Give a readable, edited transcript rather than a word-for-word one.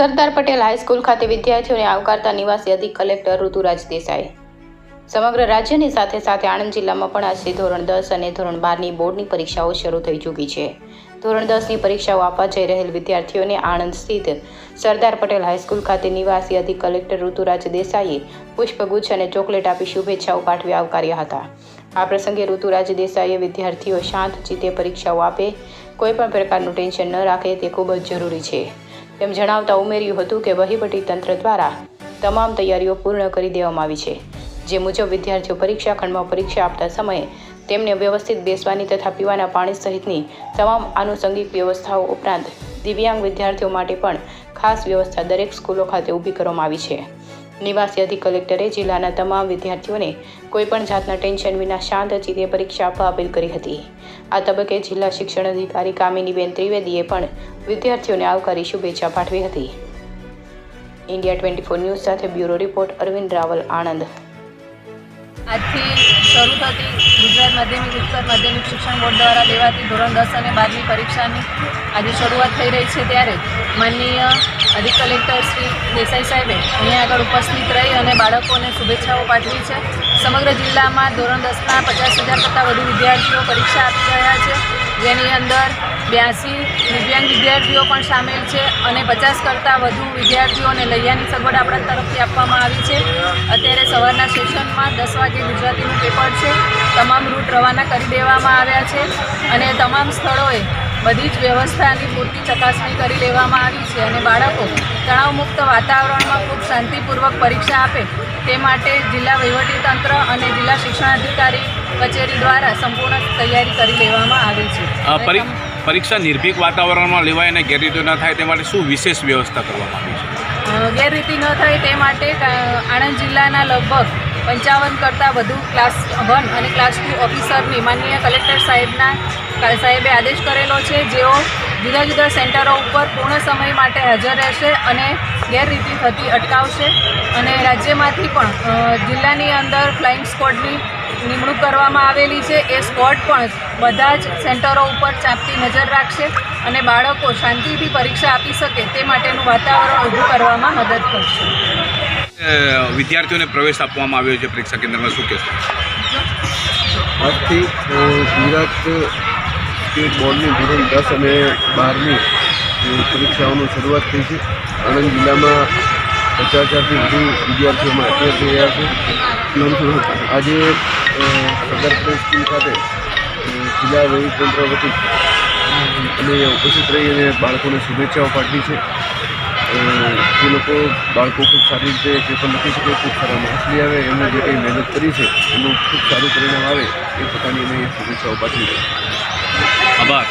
Sardar Patel high school ખાતે વિદ્યાર્થીઓને આવકારતા નિવાસી અધિક કલેક્ટર ઋતુરાજ દેસાઈ. સમગ્ર રાજ્યની સાથે સાથે આણંદ જિલ્લામાં પણ આજથી ધોરણ 10 અને ધોરણ 12ની બોર્ડની પરીક્ષાઓ શરૂ થઈ ચૂકી છે. ધોરણ 10ની પરીક્ષાઓ આપવા જઈ રહેલ વિદ્યાર્થીઓને આણંદ સ્થિત સરદાર પટેલ હાઈસ્કૂલ ખાતે નિવાસી અધિક કલેક્ટર ઋતુરાજ દેસાઈએ પુષ્પગુચ્છ અને ચોકલેટ આપી શુભેચ્છાઓ પાઠવી આવકાર્યા હતા. આ પ્રસંગે ઋતુરાજ દેસાઈએ વિદ્યાર્થીઓ શાંત ચિત્તે પરીક્ષાઓ આપે, કોઈપણ પ્રકારનું ટેન્શન ન રાખે તે ખૂબ જ જરૂરી છે તેમ જણાવતા ઉમેર્યું હતું કે વહીવટી તંત્ર દ્વારા તમામ તૈયારીઓ પૂર્ણ કરી દેવામાં આવી છે, જે મુજબ વિદ્યાર્થીઓ પરીક્ષા ખંડમાં પરીક્ષા આપતા સમયે તેમને વ્યવસ્થિત બેસવાની તથા પીવાના પાણી સહિતની તમામ આનુષંગિક વ્યવસ્થાઓ ઉપરાંત દિવ્યાંગ વિદ્યાર્થીઓ માટે પણ ખાસ વ્યવસ્થા દરેક સ્કૂલો ખાતે ઊભી કરવામાં આવી છે. નિવાસી અધિક કલેક્ટરે જિલ્લાના તમામ વિદ્યાર્થીઓને કોઈપણ જાતના ટેન્શન વિના શાંત ચિત્તે પરીક્ષા આપવા અપીલ કરી હતી. આ તબક્કે જિલ્લા શિક્ષણ અધિકારી કામિનીબેન ત્રિવેદીએ પણ વિદ્યાર્થીઓને આવકારી શુભેચ્છા પાઠવી હતી. ઇન્ડિયા 24 ન્યૂઝ સાથે બ્યુરો રિપોર્ટ અરવિંદ રાવલ, આણંદ. આજથી શરૂ થતી ગુજરાત માધ્યમિક ઉચ્ચતર માધ્યમિક શિક્ષણ બોર્ડ દ્વારા લેવાતી ધોરણ 10 અને 12ની પરીક્ષાની આજે શરૂઆત થઈ રહી છે, ત્યારે માનનીય અધિક કલેક્ટર શ્રી દેસાઈ સાહેબે અહીંયા આગળ ઉપસ્થિત રહી અને બાળકોને શુભેચ્છાઓ પાઠવી છે. સમગ્ર જિલ્લામાં ધોરણ 10ના 50,000 કરતાં વધુ વિદ્યાર્થીઓ પરીક્ષા આપી રહ્યા છે, જેની અંદર 82 દિવ્યાંગ વિદ્યાર્થીઓ પણ સામેલ છે અને 50 કરતાં વધુ વિદ્યાર્થીઓને લૈયાની સગવડ આપણા તરફથી આપવામાં આવી છે. અત્યારે સવારના સેશનમાં 10 વાગે ગુજરાતીનું પેપર છે. તમામ રૂટ રવાના કરી દેવામાં આવ્યા છે અને તમામ સ્થળોએ બધી જ વ્યવસ્થાની પૂરતી ચકાસણી કરી લેવામાં આવી છે અને બાળકો તણાવમુક્ત વાતાવરણમાં ખૂબ શાંતિપૂર્વક પરીક્ષા આપે તે માટે જિલ્લા વહીવટીતંત્ર અને જિલ્લા શિક્ષણાધિકારી કચેરી દ્વારા સંપૂર્ણ તૈયારી કરી લેવામાં આવી છે. પરીક્ષા નિર્ભીક વાતાવરણમાં લેવાય અને ગેરરીતિ ન થાય તે માટે શું વિશેષ વ્યવસ્થા કરવામાં આવી છે? ગેરરીતિ ન થાય તે માટે આણંદ જિલ્લાના લગભગ 55 કરતાં વધુ ક્લાસ 1 અને ક્લાસ 2 ઓફિસરની માનનીય કલેક્ટર સાહેબે આદેશ કરેલો છે, જેઓ જુદા જુદા સેન્ટરો ઉપર પૂર્ણ સમય માટે હાજર રહેશે અને ગેરરીતિ થતી અટકાવશે. અને રાજ્યમાંથી પણ જિલ્લાની અંદર ફ્લાઇંગ સ્ક્વોડની નિમણૂક કરવામાં આવેલી છે. એ સ્ક્વોડ પણ બધા જ સેન્ટરો ઉપર ચાંપતી નજર રાખશે અને બાળકો શાંતિથી પરીક્ષા આપી શકે તે માટેનું વાતાવરણ ઊભું કરવામાં મદદ કરશે. વિદ્યાર્થીઓને પ્રવેશ આપવામાં આવ્યો છે પરીક્ષા કેન્દ્રમાં, શું કહેશો? આજથી ગુજરાત સ્ટેટ બોર્ડની ધોરણ 10 અને 12ની પરીક્ષાઓની શરૂઆત થઈ છે. આણંદ જિલ્લામાં 50,000થી વધુ વિદ્યાર્થીઓમાં અત્યારે થઈ રહ્યા છે. આજે સરદાર પટેલ સ્કૂલ ખાતે જિલ્લા વહીવટીતંત્ર વતી અને ઉપસ્થિત રહી અને બાળકોને શુભેચ્છાઓ પાઠવી છે. જે લોકો બાળકો ખૂબ સારી રીતે પેપર લખી શકે, ખૂબ સારા માર્ક્સ લઈ આવે, એમને જે કંઈ મહેનત કરી છે એનું ખૂબ સારું પરિણામ આવે એ પોતાની અમે શુભેચ્છાઓ પાઠવી છે. આભાર.